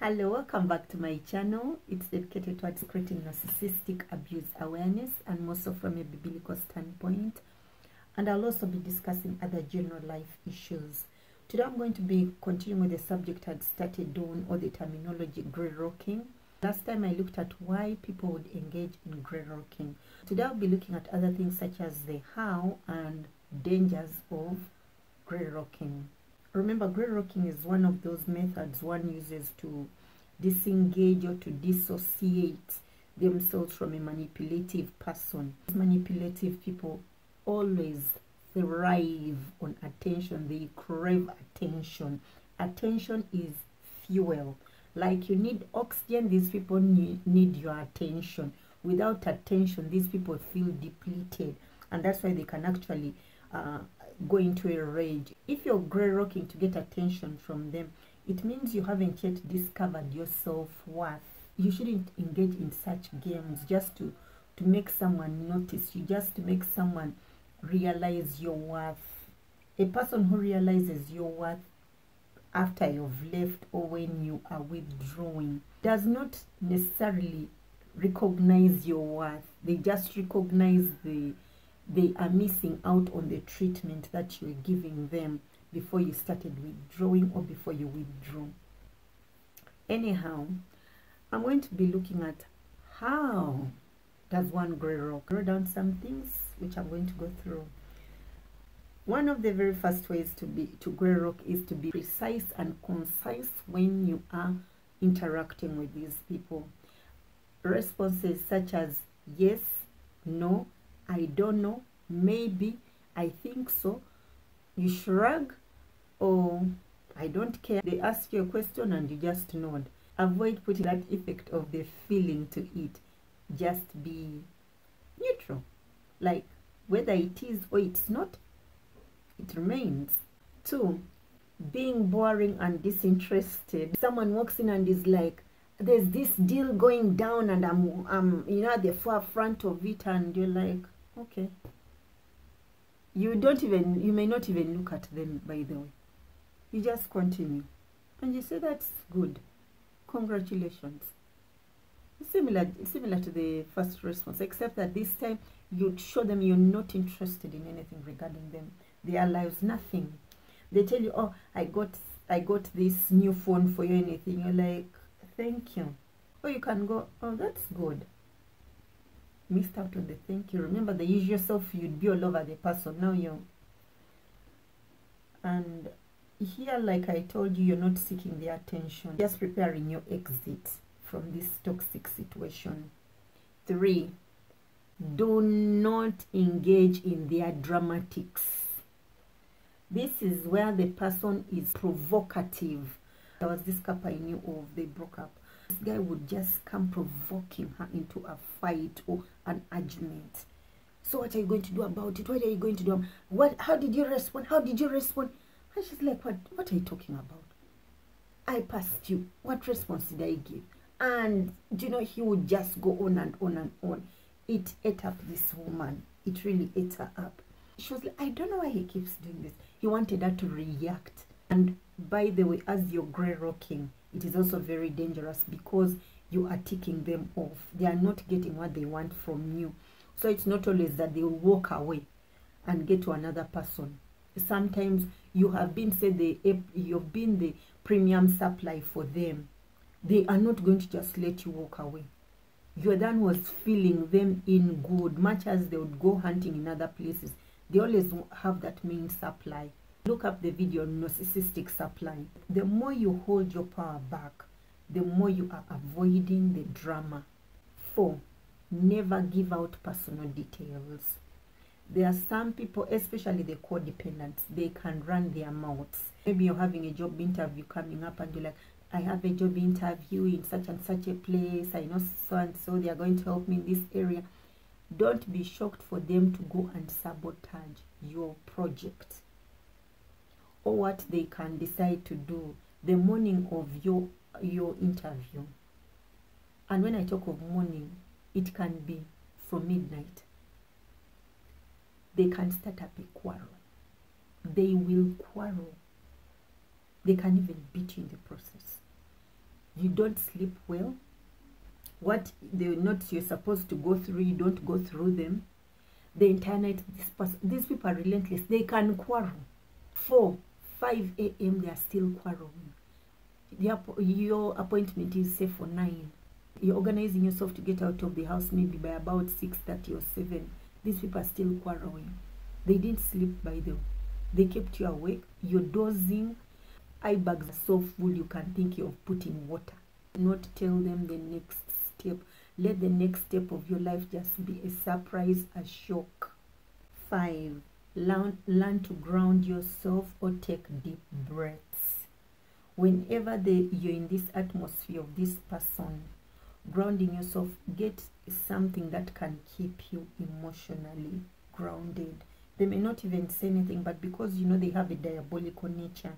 Hello, welcome back to my channel. It's dedicated towards creating narcissistic abuse awareness and more so from a biblical standpoint. And I'll also be discussing other general life issues. Today I'm going to be continuing with the subject I'd started on, or the terminology grey rocking. Last time I looked at why people would engage in grey rocking. Today I'll be looking at other things such as the how and dangers of grey rocking. Remember, grey rocking is one of those methods one uses to disengage or to dissociate themselves from a manipulative person. Manipulative people always thrive on attention. They crave attention. Attention is fuel. Like you need oxygen, these people need your attention. Without attention, these people feel depleted, and that's why they can actually go into a rage. If you're grey rocking to get attention from them, it means you haven't yet discovered your self-worth. You shouldn't engage in such games just to make someone notice you, just to make someone realize your worth. A person who realizes your worth after you've left or when you are withdrawing does not necessarily recognize your worth. They just recognize they are missing out on the treatment that you were giving them before you started withdrawing or before you withdrew. Anyhow, I'm going to be looking at how does one grey rock. Wrote down some things which I'm going to go through. One of the very first ways to grey rock is to be precise and concise when you are interacting with these people. Responses such as yes, no, I don't know, maybe, I think so, you shrug, or I don't care. They ask you a question and you just nod. Avoid putting that effect of the feeling to it. Just be neutral. Like whether it is or it's not, it remains. 2, being boring and disinterested. Someone walks in and is like, there's this deal going down and I'm at the forefront of it, and you're like, okay. You may not even look at them, by the way. You just continue. And you say, that's good. Congratulations. It's similar to the first response, except that this time you show them you're not interested in anything regarding them, their lives, nothing. They tell you, oh, I got this new phone for you, anything. You're like, thank you. Or you can go, oh, that's good. Missed out on the thank you. Remember the usual self, you'd be all over the person. Now you're, and here, like I told you, you're not seeking their attention, just preparing your exit from this toxic situation. 3, do not engage in their dramatics. This is where the person is provocative. There was this couple I knew of, they broke up. This guy would just come provoking her into a fight or an argument. So what are you going to do about it? What are you going to do? How did you respond? How did you respond? And she's like, what are you talking about? I passed you. What response did I give? And you know, he would just go on and on and on. It ate up this woman. It really ate her up. She was like, I don't know why he keeps doing this. He wanted her to react. And by the way, as you're grey rocking, it is also very dangerous because you are ticking them off. They are not getting what they want from you. So it's not always that they will walk away and get to another person. Sometimes you have been, you've been the premium supply for them. They are not going to just let you walk away. You're the one who was feeling them in good, much as they would go hunting in other places. They always have that main supply. Look up the video on narcissistic supply. The more you hold your power back, the more you are avoiding the drama. 4, never give out personal details. There are some people, especially the codependents, they can run their mouths. Maybe you're having a job interview coming up and you're like, I have a job interview in such and such a place. I know so and so, they are going to help me in this area. Don't be shocked for them to go and sabotage your project or what they can decide to do the morning of your interview. And when I talk of morning, it can be from midnight. They can start up a quarrel. They will quarrel. They can even beat you in the process. You don't sleep well. What the notes you're supposed to go through, you don't go through them. The entire night, these people are relentless. They can quarrel. 4, 5 a.m. they are still quarreling. Your appointment is say for 9. You're organizing yourself to get out of the house maybe by about 6:30 or 7. These people are still quarreling. They didn't sleep by the way. They kept you awake. You're dozing. Eye bags are so full you can think of putting water. Not tell them the next step. Let the next step of your life just be a surprise, a shock. 5, learn to ground yourself or take deep breaths. Whenever you're in this atmosphere of this person, grounding yourself, get something that can keep you emotionally grounded. They may not even say anything, but because you know they have a diabolical nature,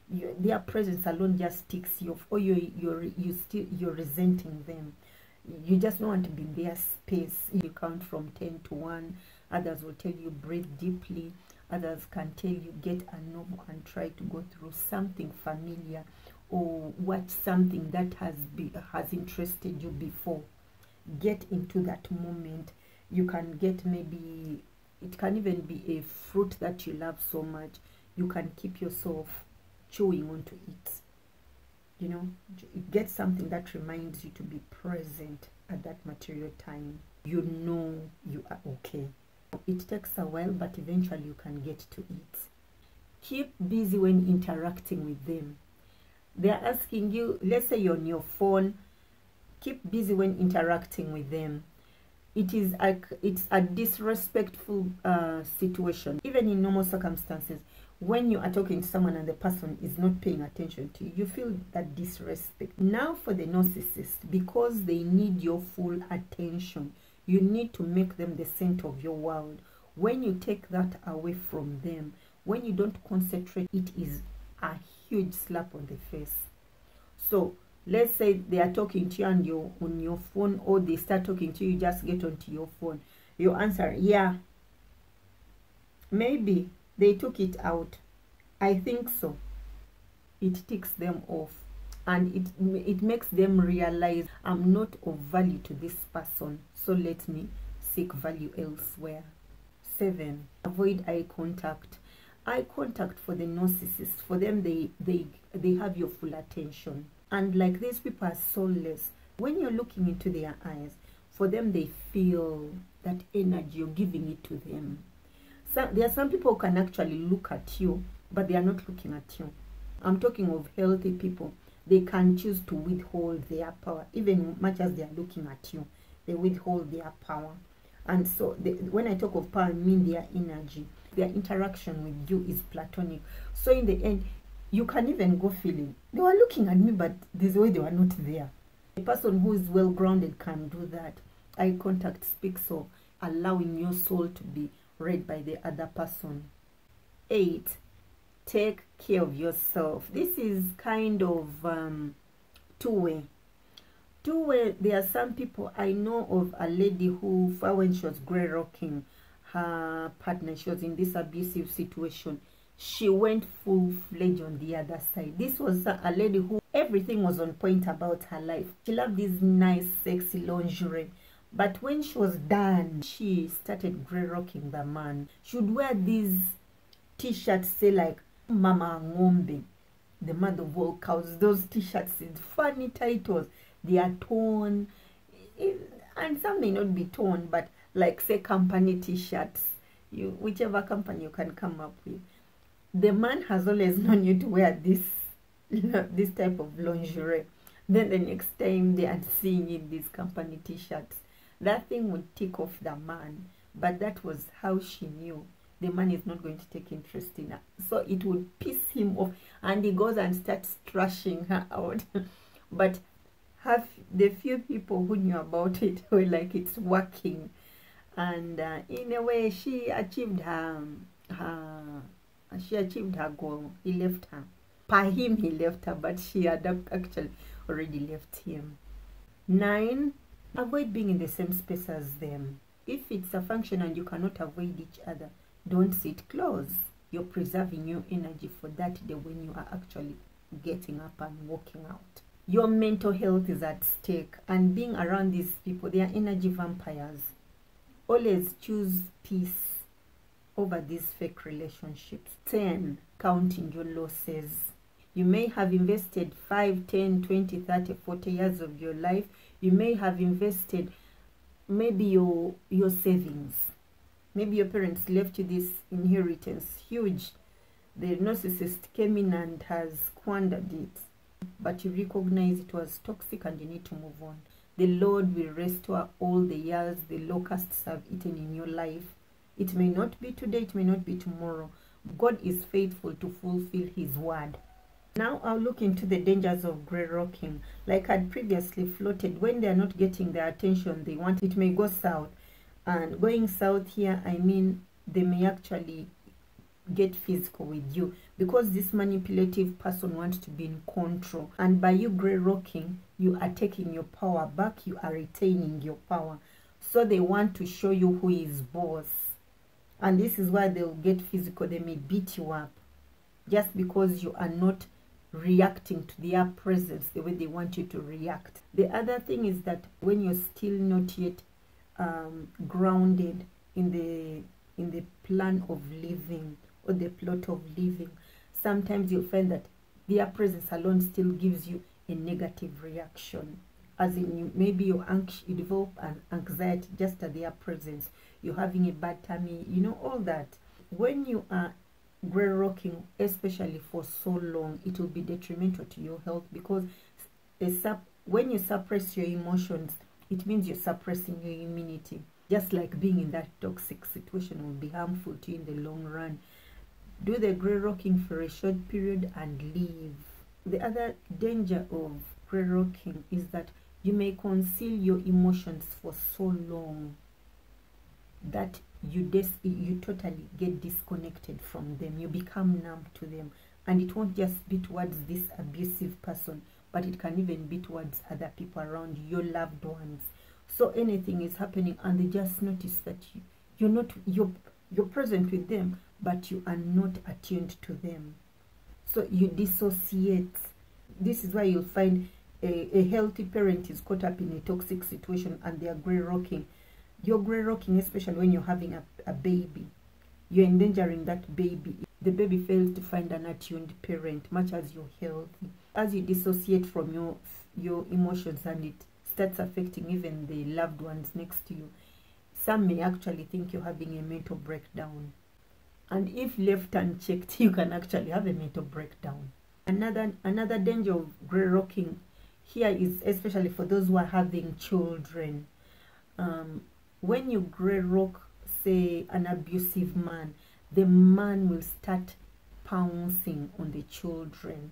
their presence alone just ticks you off, or you're resenting them. You just don't want to be in their space. You count from 10 to 1. Others will tell you breathe deeply. Others can tell you get a novel and try to go through something familiar, or watch something that has interested you before. Get into that moment. You can get, maybe it can even be a fruit that you love so much. You can keep yourself chewing onto it. You know, get something that reminds you to be present at that material time. You know you are okay. It takes a while, but eventually you can get to it. Keep busy when interacting with them. They're asking you, let's say you're on your phone, keep busy when interacting with them. It's a disrespectful situation. Even in normal circumstances, when you are talking to someone and the person is not paying attention to you, you feel that disrespect. Now for the narcissist, because they need your full attention, you need to make them the center of your world. When you take that away from them, when you don't concentrate, it is a huge slap on the face. So let's say they are talking to you and you're on your phone, or they start talking to you, you just get onto your phone. You answer, yeah, maybe they took it out, I think so. It ticks them off, and it makes them realize I'm not of value to this person, so let me seek value elsewhere. 7, avoid eye contact. Eye contact for the narcissist, for them, they have your full attention. And like these people are soulless. When you're looking into their eyes, for them, they feel that energy, you're giving it to them. So there are some people who can actually look at you, but they are not looking at you. I'm talking of healthy people. They can choose to withhold their power, even much as they are looking at you. They withhold their power. And so when I talk of power, I mean their energy. Their interaction with you is platonic. So in the end, you can even go feeling, they were looking at me, but this way they were not there. A person who is well grounded can do that. Eye contact speaks of allowing your soul to be read by the other person. 8, take care of yourself. This is kind of two-way. There are some people, I know of a lady who, when she was grey rocking her partner, she was in this abusive situation, she went full-fledged on the other side. This was a lady who everything was on point about her life. She loved this nice sexy lingerie, but when she was done, she started grey rocking the man. She would wear these t-shirts, say like Mama Ngombe, the mother of all cows. Those t-shirts with funny titles. They are torn, and some may not be torn, but like say company t-shirts, whichever company you can come up with. The man has always known you to wear this, this type of lingerie. Then the next time they are seeing in these company t-shirts, that thing would tick off the man. But that was how she knew the man is not going to take interest in her. So it would piss him off, and he goes and starts trashing her out. But the few people who knew about it were like, it's working. And in a way, she achieved her goal. He left her. Per him, he left her, but she had actually already left him. 9, avoid being in the same space as them. If it's a function and you cannot avoid each other, don't sit close. You're preserving your energy for that day when you are actually getting up and walking out. Your mental health is at stake, and being around these people, they are energy vampires. Always choose peace over these fake relationships. 10. Counting your losses. You may have invested 5, 10, 20, 30, 40 years of your life. You may have invested maybe your savings. Maybe your parents left you this inheritance, huge. The narcissist came in and has squandered it. But you recognize it was toxic and you need to move on. The Lord will restore all the years the locusts have eaten in your life. It may not be today, it may not be tomorrow. God is faithful to fulfill his word. Now I'll look into the dangers of grey rocking. Like I'd previously floated, when they are not getting the attention they want, it may go south. And going south here, I mean they may actually get physical with you, because this manipulative person wants to be in control, and by you grey rocking, you are taking your power back, you are retaining your power. So they want to show you who is boss, and this is why they'll get physical. They may beat you up just because you are not reacting to their presence the way they want you to react. The other thing is that when you're still not yet grounded in the plan of living or the plot of living, sometimes you'll find that their presence alone still gives you a negative reaction. As in, maybe you develop an anxiety just at their presence. You're having a bad tummy, you know, all that. When you are grey rocking, especially for so long, it will be detrimental to your health, because when you suppress your emotions, it means you're suppressing your immunity. Just like being in that toxic situation will be harmful to you in the long run. Do the grey rocking for a short period and leave. The other danger of grey rocking is that you may conceal your emotions for so long that you totally get disconnected from them. You become numb to them, and it won't just be towards this abusive person, but it can even be towards other people around you, your loved ones. So anything is happening and they just notice that you're present with them, but you are not attuned to them. So you dissociate. This is why you'll find a healthy parent is caught up in a toxic situation and they are grey rocking. You're grey rocking, especially when you're having a baby. You're endangering that baby. The baby fails to find an attuned parent, much as you're healthy. As you dissociate from your emotions, and it starts affecting even the loved ones next to you, some may actually think you're having a mental breakdown. And if left unchecked, you can actually have a mental breakdown. Another danger of grey rocking here is, especially for those who are having children, when you grey rock, say, an abusive man, the man will start pouncing on the children.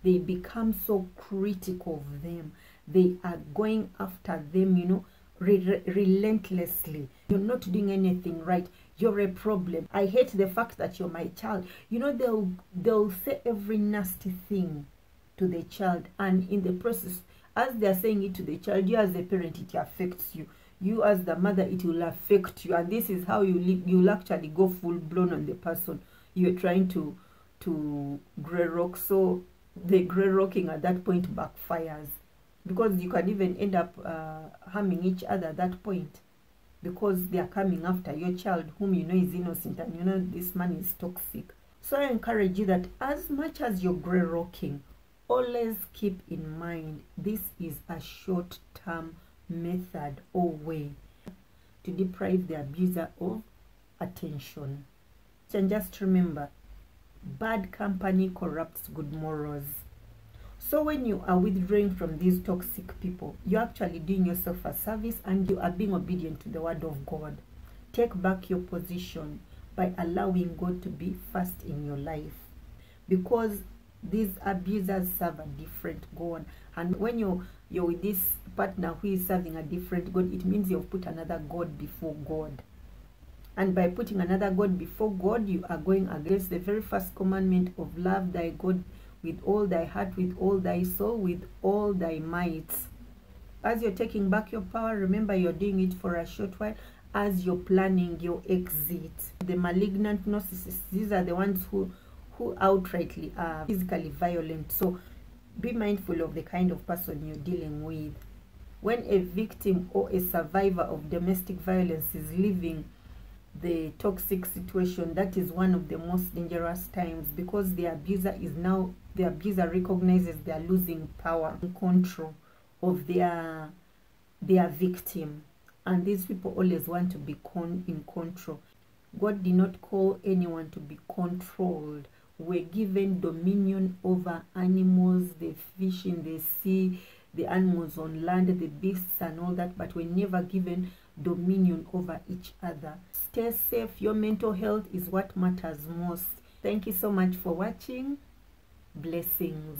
They become so critical of them. They are going after them, you know, relentlessly. You're not doing anything right. You're a problem. I hate the fact that you're my child. You know, they'll say every nasty thing to the child, and in the process, as they're saying it to the child, you as the parent, it affects you. You as the mother, it will affect you, and this is how you'll actually go full blown on the person you're trying to grey rock. So the grey rocking at that point backfires, because you can even end up harming each other at that point, because they are coming after your child, whom you know is innocent, and you know this man is toxic. So I encourage you that as much as you're grey rocking, always keep in mind this is a short-term method or way to deprive the abuser of attention. And just remember, bad company corrupts good morals. So when you are withdrawing from these toxic people, you're actually doing yourself a service, and you are being obedient to the word of God. Take back your position by allowing God to be first in your life, because these abusers serve a different God. And when you're with this partner who is serving a different God, it means you've put another God before God. And by putting another God before God, you are going against the very first commandment of love thy God with all thy heart, with all thy soul, with all thy might. As you're taking back your power, remember you're doing it for a short while as you're planning your exit. The malignant narcissists, these are the ones who outrightly are physically violent. So be mindful of the kind of person you're dealing with. When a victim or a survivor of domestic violence is living the toxic situation, that is one of the most dangerous times, because the abuser recognizes they are losing power and control of their victim, and these people always want to be in control. God did not call anyone to be controlled. We're given dominion over animals, the fish in the sea, the animals on land, the beasts and all that, but we're never given dominion over each other. Stay safe. Your mental health is what matters most. Thank you so much for watching. Blessings.